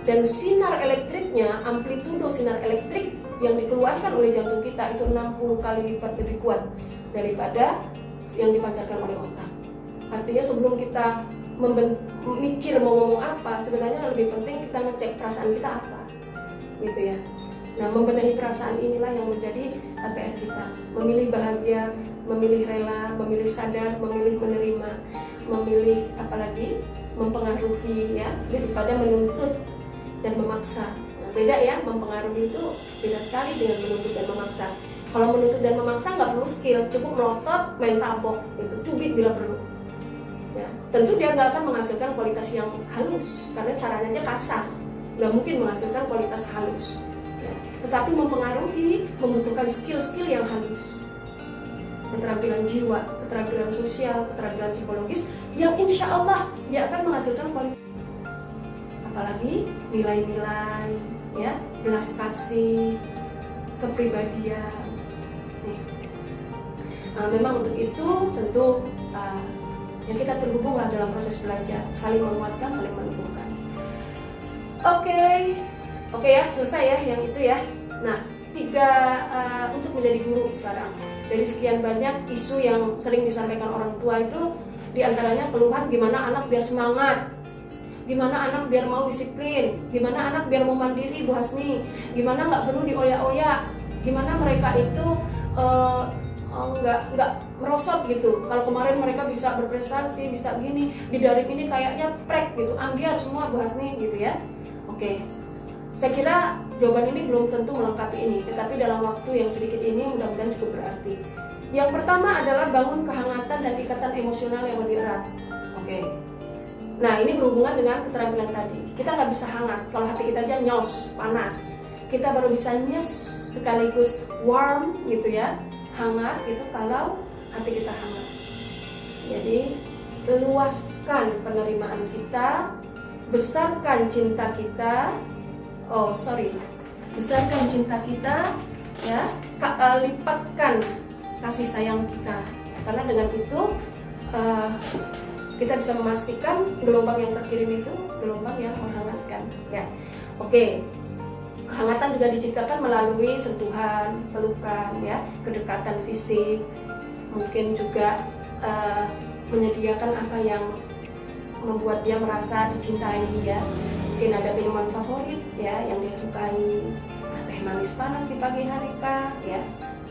Speaker 1: Dan sinar elektriknya, amplitudo sinar elektrik yang dikeluarkan oleh jantung kita itu 60 kali lipat lebih kuat daripada yang dipancarkan oleh otak. Artinya sebelum kita mikir mau ngomong apa, sebenarnya lebih penting kita ngecek perasaan kita apa, gitu ya. Nah, membenahi perasaan inilah yang menjadi APR kita. Memilih bahagia, memilih rela, memilih sadar, memilih menerima, memilih apalagi mempengaruhi ya, daripada menuntut dan memaksa. Nah, beda ya, mempengaruhi itu beda sekali dengan menuntut dan memaksa. Kalau menuntut dan memaksa nggak perlu skill, cukup melotot, main tabok, gitu, cubit bila perlu. Ya, tentu dia nggak akan menghasilkan kualitas yang halus, karena caranya aja kasar, nggak mungkin menghasilkan kualitas halus. Ya, tetapi mempengaruhi, membutuhkan skill-skill yang halus, keterampilan jiwa, keterampilan sosial, keterampilan psikologis, yang insya Allah dia akan menghasilkan kualitas. Apalagi nilai-nilai, ya, belas kasih, kepribadian. Memang untuk itu tentu yang kita terhubunglah dalam proses belajar, saling menguatkan, saling mendukungkan. Oke ya, selesai ya yang itu ya. Nah, 3 untuk menjadi guru sekarang. Dari sekian banyak isu yang sering disampaikan orang tua itu, diantaranya keluhan gimana anak biar semangat, gimana anak biar mau disiplin, gimana anak biar mau mandiri, Bu Hasmi, gimana nggak perlu dioyak-oyak, gimana mereka itu nggak merosot gitu. Kalau kemarin mereka bisa berprestasi, bisa gini, di daring ini kayaknya prek gitu, ambiar semua Bu Hasmi gitu ya. Oke, saya kira jawaban ini belum tentu melengkapi ini, tetapi dalam waktu yang sedikit ini mudah-mudahan cukup berarti. Yang pertama adalah bangun kehangatan dan ikatan emosional yang lebih erat. Oke. Nah, ini berhubungan dengan keterampilan tadi. Kita nggak bisa hangat kalau hati kita aja nyos, panas. Kita baru bisa nyes sekaligus warm gitu ya, hangat gitu kalau hati kita hangat. Jadi luaskan penerimaan kita, besarkan cinta kita. Besarkan cinta kita, ya, lipatkan kasih sayang kita. Karena dengan itu kita bisa memastikan gelombang yang terkirim itu gelombang yang menghangatkan. Ya, oke. Kehangatan juga diciptakan melalui sentuhan, pelukan, ya, kedekatan fisik. Mungkin juga menyediakan apa yang membuat dia merasa dicintai, ya. Mungkin ada minuman favorit, ya, yang dia sukai, teh manis panas di pagi hari kah, ya,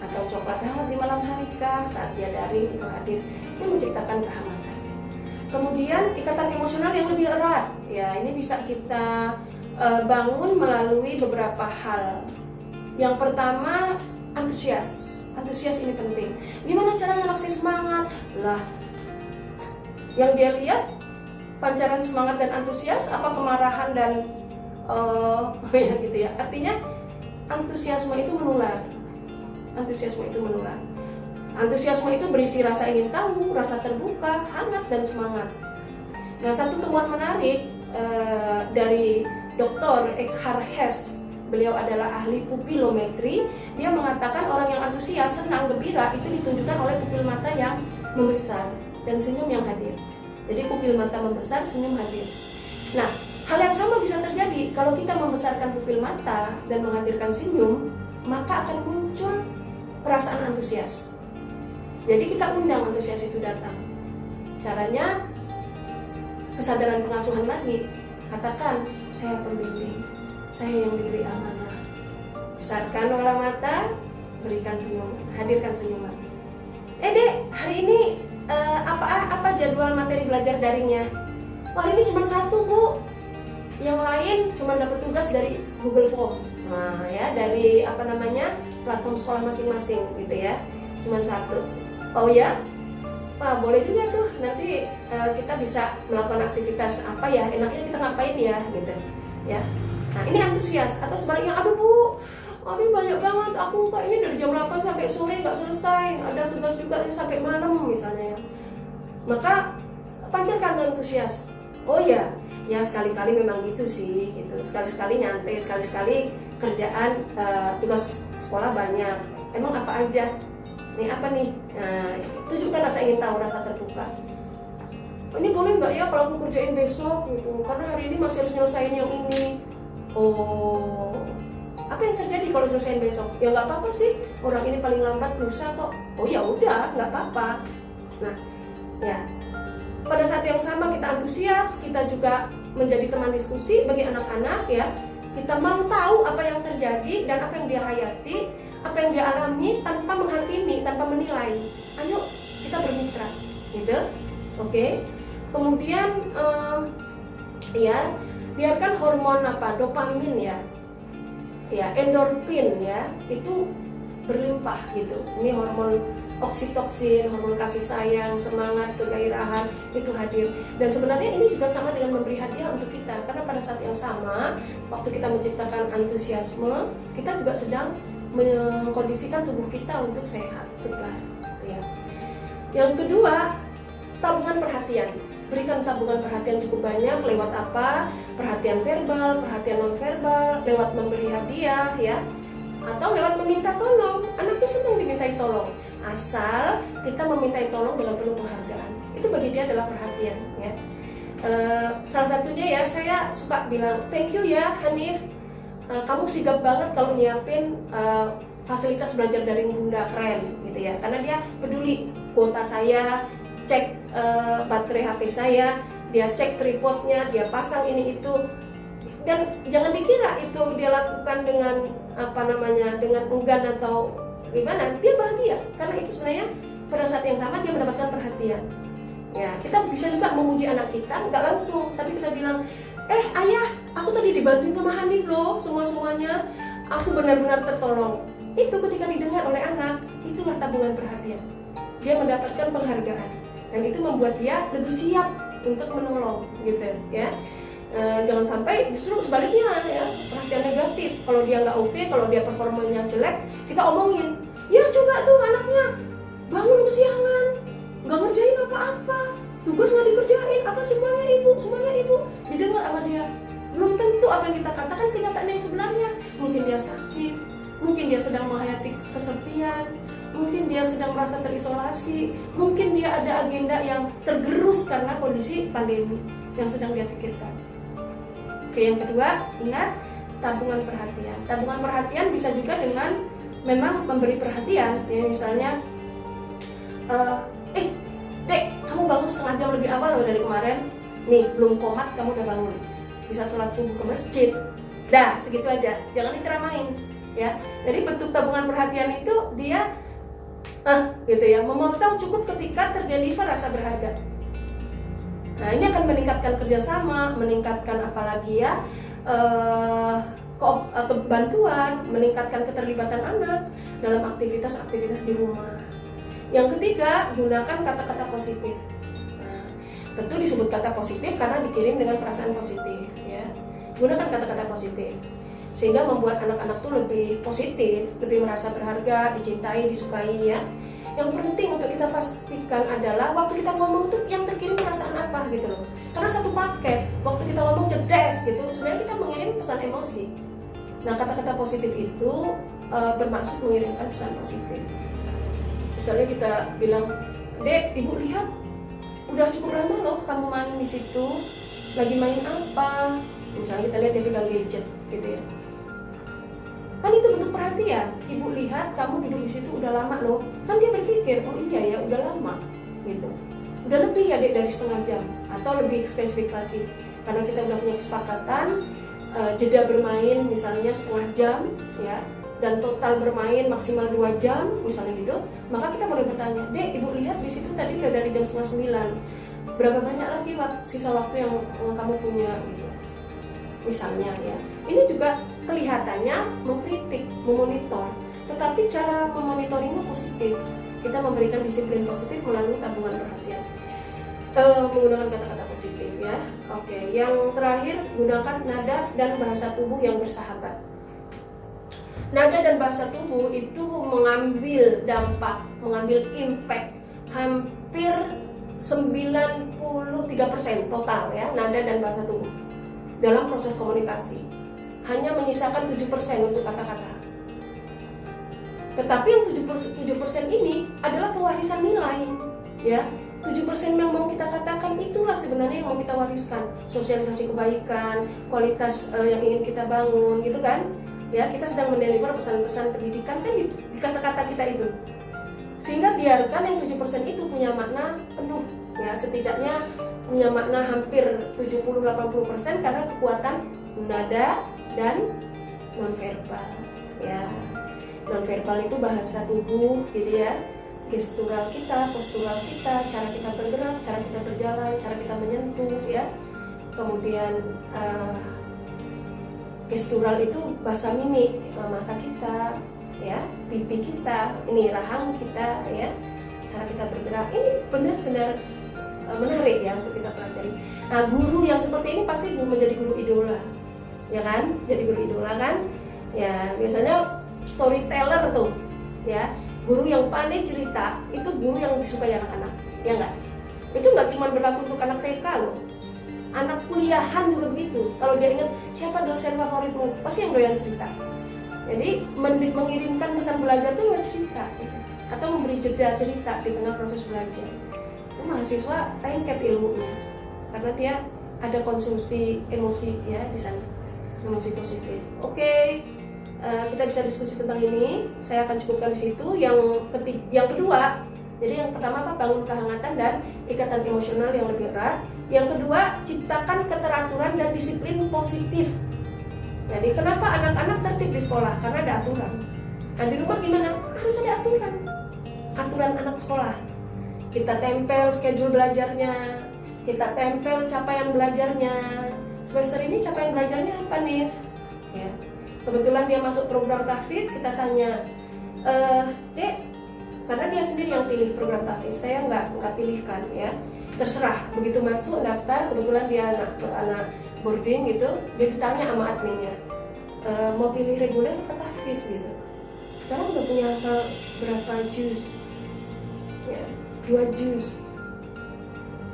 Speaker 1: atau coklat hangat di malam hari kah, saat dia daring itu hadir. Ini menciptakan kehangatan. Kemudian ikatan emosional yang lebih erat, ya, ini bisa kita bangun melalui beberapa hal. Yang pertama, antusias ini penting. Gimana caranya anak saya semangat? Lah, yang dia lihat pancaran semangat dan antusias, apa kemarahan dan ya gitu ya. Artinya antusiasme itu menular. Antusiasme itu berisi rasa ingin tahu, rasa terbuka, hangat dan semangat. Nah, satu temuan menarik dari Dr. Eckhart Hess, beliau adalah ahli pupilometri. Dia mengatakan orang yang antusias, senang, gembira itu ditunjukkan oleh pupil mata yang membesar dan senyum yang hadir. Jadi pupil mata membesar, senyum hadir. Nah, hal yang sama bisa terjadi kalau kita membesarkan pupil mata dan menghadirkan senyum, maka akan muncul perasaan antusias. Jadi kita undang antusias itu datang. Caranya kesadaran pengasuhan lagi. Katakan, saya pembimbing, saya yang diberi amanah. Besarkan bola mata, berikan senyuman, hadirkan senyuman. Dek, hari ini apa jadwal materi belajar daringnya? Wah, ini cuma 1, Bu. Yang lain cuma dapat tugas dari Google Form. Nah, ya, dari platform sekolah masing-masing gitu ya. Cuma 1. Oh ya? Wah, boleh juga tuh. Nanti kita bisa melakukan aktivitas apa ya? Enaknya kita ngapain ya gitu. Ya. Nah, ini antusias. Atau sebaliknya, aduh Bu, banyak banget. Aku kayaknya dari jam 8 sampai sore nggak selesai. Ada tugas juga sampai malam misalnya. Maka pancarkan antusias. Oh ya, sekali-kali memang gitu sih, gitu. Sekali-sekali nyantai, sekali-sekali kerjaan, tugas sekolah banyak. Emang apa aja? Nih apa nih? Nah, tunjukkan rasa ingin tahu, rasa terbuka. ini boleh nggak ya kalau aku kerjain besok gitu, karena hari ini masih harus nyelesain yang ini. Oh, apa yang terjadi kalau selesaiin besok? Ya nggak apa-apa sih, orang ini paling lambat lusa kok. Oh ya udah, nggak apa-apa. Nah, ya pada saat yang sama kita antusias, kita juga menjadi teman diskusi bagi anak-anak ya. Kita mau tahu apa yang terjadi dan apa yang dia hayati, apa yang dia alami tanpa menghakimi, tanpa menilai. Ayo kita bermitra, gitu. Oke. Kemudian ya biarkan hormon dopamin ya endorfin ya itu berlimpah gitu. Ini hormon oksitoksin, hormon kasih sayang, semangat, kegairahan itu hadir. Dan sebenarnya ini juga sama dengan memberi hadiah untuk kita, karena pada saat yang sama waktu kita menciptakan antusiasme, kita juga sedang mengkondisikan tubuh kita untuk sehat, segar ya. Yang kedua, tabungan perhatian. Berikan tabungan perhatian cukup banyak. Lewat apa? Perhatian verbal, perhatian non verbal, lewat memberi hadiah ya, atau lewat meminta tolong. Anak tuh senang dimintai tolong, asal kita memintai tolong dengan penuh penghargaan. Itu bagi dia adalah perhatian ya. Salah satunya ya, saya suka bilang thank you ya Hanif, kamu sigap banget kalau nyiapin fasilitas belajar daring Bunda, keren gitu ya, karena dia peduli kuota saya, cek baterai HP saya, dia cek tripodnya, dia pasang ini itu. Dan jangan dikira itu dia lakukan dengan dengan enggan atau gimana, dia bahagia karena itu sebenarnya pada saat yang sama dia mendapatkan perhatian ya. Kita bisa juga memuji anak kita, nggak langsung, tapi kita bilang, ayah, aku tadi dibantuin sama Hanif loh, semuanya aku benar-benar tertolong. Itu ketika didengar oleh anak, itulah tabungan perhatian. Dia mendapatkan penghargaan dan itu membuat dia lebih siap untuk menolong gitu ya. Jangan sampai justru sebaliknya ya, perhatian negatif. Kalau dia nggak oke, kalau dia performanya jelek, kita omongin, ya coba tuh anaknya bangun kesiangan, nggak ngerjain apa-apa, tugas nggak dikerjain, semuanya ibu, didengar sama dia. Belum tentu apa yang kita katakan kenyataan yang sebenarnya. Mungkin dia sakit, mungkin dia sedang menghayati kesepian, mungkin dia sedang merasa terisolasi, mungkin dia ada agenda yang tergerus karena kondisi pandemi yang sedang dia pikirkan. Oke, yang kedua, ingat tabungan perhatian. Tabungan perhatian bisa juga dengan memang memberi perhatian. Ya, misalnya, Dek, kamu bangun setengah jam lebih awal loh dari kemarin. Nih, belum komat kamu udah bangun. Bisa sholat subuh ke masjid. Dah, segitu aja. Jangan diceramain. Ya, jadi bentuk tabungan perhatian itu dia, gitu ya, memotong cukup ketika terdeliver rasa berharga. Nah, ini akan meningkatkan kerjasama, meningkatkan apalagi ya kebantuan, meningkatkan keterlibatan anak dalam aktivitas-aktivitas di rumah. Yang ketiga, gunakan kata-kata positif. Nah, tentu disebut kata positif karena dikirim dengan perasaan positif ya. Gunakan kata-kata positif sehingga membuat anak-anak tuh lebih positif, lebih merasa berharga, dicintai, disukai ya. Yang penting untuk kita pastikan adalah waktu kita ngomong tuh yang terkirim perasaan apa gitu loh. Karena satu paket, waktu kita ngomong cerdas gitu, sebenarnya kita mengirim pesan emosi. Nah, kata-kata positif itu bermaksud mengirimkan pesan positif. Misalnya kita bilang, Dek, Ibu lihat udah cukup lama loh kamu main di situ. Lagi main apa? Misalnya kita lihat dia pegang gadget gitu ya. Kan itu bentuk perhatian. Ibu lihat kamu duduk di situ udah lama loh. Kan dia berpikir, oh iya ya udah lama gitu. Udah lebih ya Dek dari setengah jam. Atau lebih spesifik lagi, karena kita udah punya kesepakatan jeda bermain misalnya setengah jam ya, dan total bermain maksimal 2 jam misalnya gitu. Maka kita boleh bertanya, Dek, Ibu lihat di situ tadi udah dari jam 8:30. Berapa banyak lagi sisa waktu yang kamu punya gitu. Misalnya ya, ini juga kelihatannya mengkritik, memonitor, tetapi cara memonitornya positif. Kita memberikan disiplin positif melalui tabungan perhatian, menggunakan kata-kata positif ya. Oke, yang terakhir, gunakan nada dan bahasa tubuh yang bersahabat. Nada dan bahasa tubuh itu mengambil dampak, mengambil impact hampir 93% total ya, nada dan bahasa tubuh dalam proses komunikasi. Hanya menyisakan 7% untuk kata-kata. Tetapi yang 7% ini adalah pewarisan nilai ya. 7% yang mau kita katakan itulah sebenarnya yang mau kita wariskan, sosialisasi kebaikan, kualitas yang ingin kita bangun, gitu kan? Ya, kita sedang mendeliver pesan-pesan pendidikan kan di kata-kata kita itu. Sehingga biarkan yang 7% itu punya makna penuh, ya setidaknya punya makna hampir 70-80% karena kekuatan nada dan nonverbal. Ya, nonverbal itu bahasa tubuh, gitu ya. Gestural kita, postural kita, cara kita bergerak, cara kita berjalan, cara kita menyentuh, ya. Kemudian gestural itu bahasa mimik, mata kita, ya, pipi kita, ini rahang kita, ya, cara kita bergerak. Ini benar-benar menarik ya untuk kita pelajari. Nah, guru yang seperti ini pasti menjadi guru idola, ya kan? Jadi guru idola kan? Ya, biasanya storyteller tuh, ya. Guru yang pandai cerita itu guru yang disukai anak-anak, ya nggak? Itu nggak cuma berlaku untuk anak TK loh, anak kuliahan juga begitu. Kalau dia ingat siapa dosen favoritmu, pasti yang doyan cerita. Jadi mengirimkan pesan belajar itu lewat cerita, gitu. Atau memberi jeda cerita di tengah proses belajar. Itu mahasiswa lengket ilmunya, karena dia ada konsumsi emosi ya di sana, emosi positif. Oke. Kita bisa diskusi tentang ini. Saya akan cukupkan di situ. Yang kedua, jadi yang pertama apa? Bangun kehangatan dan ikatan emosional yang lebih erat. Yang kedua, ciptakan keteraturan dan disiplin positif. Jadi kenapa anak-anak tertib di sekolah? Karena ada aturan. Nah di rumah gimana? Harus ada aturan. Aturan anak sekolah. Kita tempel schedule belajarnya. Kita tempel capaian belajarnya. Semester ini capaian belajarnya apa nih? Ya. Kebetulan dia masuk program tahfiz, kita tanya, Dek, karena dia sendiri yang pilih program tahfiz, saya nggak pilihkan ya, terserah. Begitu masuk daftar, kebetulan dia anak boarding gitu, dia ditanya sama adminnya, mau pilih reguler apa tahfiz gitu. Sekarang udah punya hafal berapa juz? Ya, 2 juz.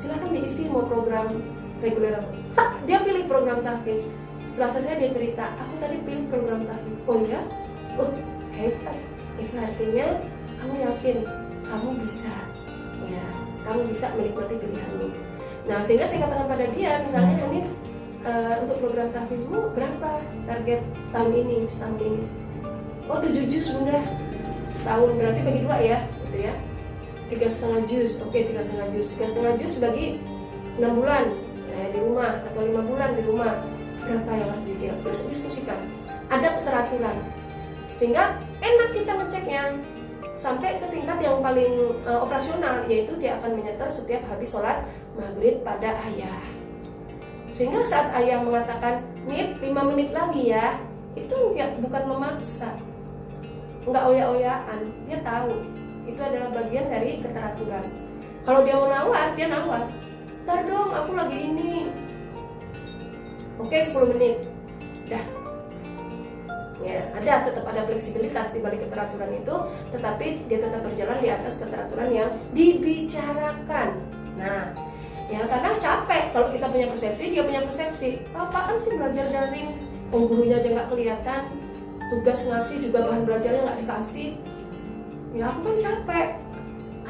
Speaker 1: Silahkan diisi mau program reguler apa. Dia pilih program tahfiz. Setelah selesai dia cerita, aku tadi pilih program tahfiz. Oh ya? Oh hebat. Itu artinya kamu yakin kamu bisa, ya, kamu bisa menikmati pilihanmu. Nah sehingga saya katakan pada dia, misalnya Hanif, untuk program tahfizmu berapa target tahun ini, setahun ini? Oh 7 juz bunda, setahun berarti bagi 2 ya, gitu ya. 3,5 juz, oke 3,5 juz. 3,5 juz bagi 6 bulan di rumah atau 5 bulan di rumah. Berapa yang harus dicicil, terus diskusikan, ada keteraturan sehingga enak kita ngeceknya sampai ke tingkat yang paling operasional, yaitu dia akan menyetor setiap habis sholat maghrib pada ayah, sehingga saat ayah mengatakan Nip 5 menit lagi ya, itu ya bukan memaksa, nggak oya-oyaan, dia tahu itu adalah bagian dari keteraturan. Kalau dia mau nawar, dia nawar, ntar dong aku lagi ini. Oke, 10 menit. Dah. Ya, tetap ada fleksibilitas di balik keteraturan itu, tetapi dia tetap berjalan di atas keteraturan yang dibicarakan. Nah, ya karena capek kalau kita punya persepsi, dia punya persepsi. Apaan sih belajar daring? Gurunya aja nggak kelihatan, tugas ngasih juga bahan belajarnya nggak dikasih. Ya aku kan capek.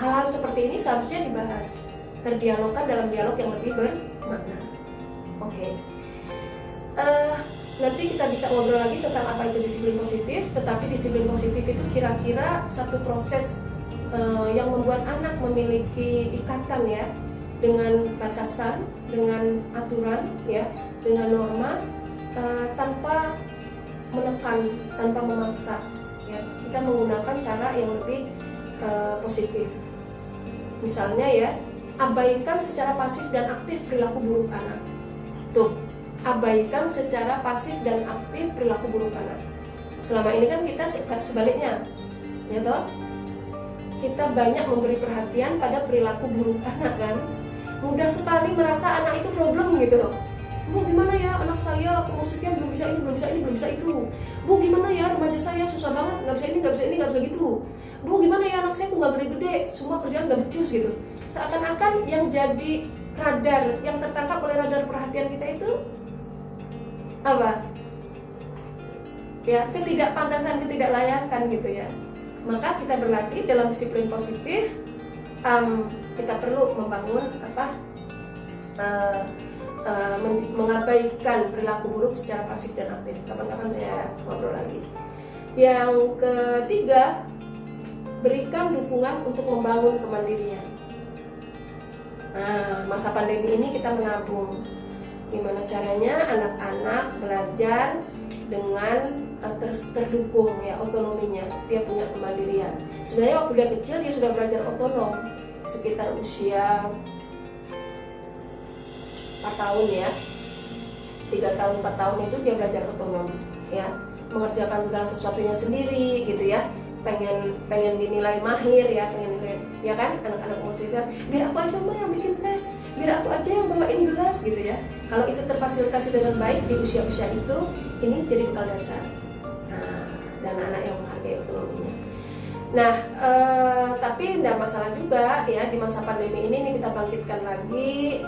Speaker 1: Hal-hal seperti ini seharusnya dibahas, terdialogkan dalam dialog yang lebih bermakna. Oke. Nanti kita bisa ngobrol lagi tentang apa itu disiplin positif. Tetapi disiplin positif itu kira-kira satu proses yang membuat anak memiliki ikatan ya, dengan batasan, dengan aturan ya, dengan norma, tanpa menekan, tanpa memaksa ya. Kita menggunakan cara yang lebih positif. Misalnya ya, abaikan secara pasif dan aktif perilaku buruk anak. Tuh, abaikan secara pasif dan aktif perilaku buruk anak. Selama ini kan kita sebaliknya, ya toh? Kita banyak memberi perhatian pada perilaku buruk anak kan. Mudah sekali merasa anak itu problem gitu loh. Bu gimana ya anak saya umur sekian belum bisa ini, belum bisa ini, belum bisa itu. Bu gimana ya remaja saya susah banget, nggak bisa ini, nggak bisa ini, nggak bisa gitu. Bu gimana ya anak saya tuh nggak gede-gede, semua kerjaan nggak becus gitu. Seakan-akan yang jadi radar, yang tertangkap oleh radar perhatian kita itu apa? Ya, ketidakpantasan, ketidaklayakan gitu ya. Maka kita berlatih dalam disiplin positif, kita perlu membangun mengabaikan perilaku buruk secara pasif dan aktif. Kapan-kapan saya ngobrol lagi. Yang ketiga, berikan dukungan untuk membangun kemandirian. Nah, masa pandemi ini kita menabung. Gimana caranya anak-anak belajar dengan terdukung ya otonominya, dia punya kemandirian. Sebenarnya waktu dia kecil dia sudah belajar otonom, sekitar usia 4 tahun ya, 3 tahun 4 tahun itu dia belajar otonom ya, mengerjakan segala sesuatunya sendiri gitu ya, pengen dinilai mahir ya, pengen dinilai, ya kan, anak-anak umur sekitar, biar aku aja mah yang bikin teh, biar aku aja yang bawain gelas gitu ya. Kalau itu terfasilitasi dengan baik di usia-usia itu, ini jadi bekal dasar. Nah, dan anak yang menghargai otonominya. Nah, tapi tidak masalah juga ya, di masa pandemi ini kita bangkitkan lagi,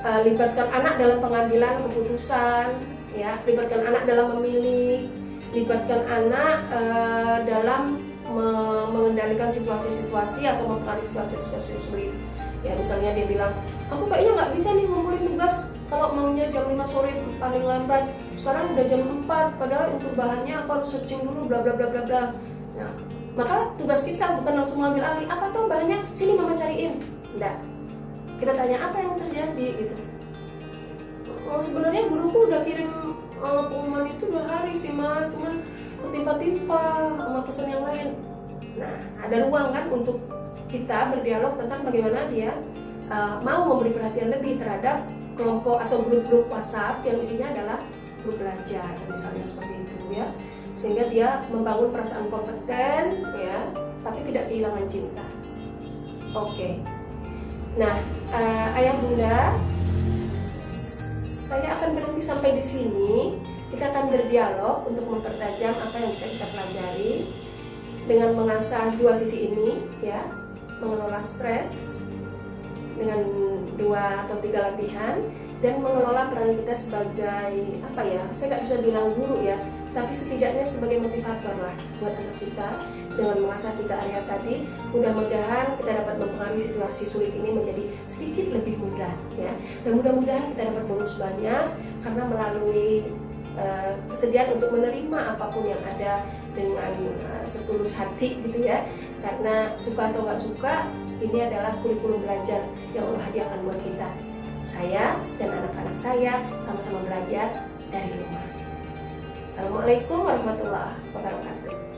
Speaker 1: libatkan anak dalam pengambilan keputusan, ya, libatkan anak dalam memilih, libatkan anak dalam mengendalikan situasi-situasi atau mempengaruhi situasi-situasi sulit. Ya, misalnya dia bilang, aku kayaknya nggak bisa nih ngumpulin tugas kalau maunya jam 5 sore paling lambat. Sekarang udah jam 4, padahal untuk bahannya aku harus searching dulu, bla bla bla bla bla. Nah, maka tugas kita bukan langsung mengambil alih, apa tuh bahannya? Sini mama cariin. Enggak. Kita tanya apa yang terjadi gitu. Oh, sebenarnya guruku udah kirim pengumuman itu 2 hari sih ma, cuman ketimpa-timpa sama pesan yang lain. Nah, ada ruang kan untuk kita berdialog tentang bagaimana dia mau memberi perhatian lebih terhadap kelompok atau grup-grup WhatsApp yang isinya adalah grup belajar, misalnya seperti itu ya, sehingga dia membangun perasaan kompeten ya, tapi tidak kehilangan cinta. Oke. Nah, ayah bunda, saya akan berhenti sampai di sini. Kita akan berdialog untuk mempertajam apa yang bisa kita pelajari dengan mengasah 2 sisi ini ya, mengelola stres dengan 2 atau 3 latihan, dan mengelola peran kita sebagai apa ya, saya nggak bisa bilang guru ya, tapi setidaknya sebagai motivator lah buat anak kita. Dengan mengasah 3 area tadi, mudah-mudahan kita dapat mempengaruhi situasi sulit ini menjadi sedikit lebih mudah ya, dan mudah-mudahan kita dapat bonus banyak karena melalui kesediaan untuk menerima apapun yang ada dengan setulus hati gitu ya, karena suka atau nggak suka, ini adalah kurikulum belajar yang Allah hadiahkan buat kita. Saya dan anak-anak saya sama-sama belajar dari rumah. Assalamualaikum warahmatullahi wabarakatuh.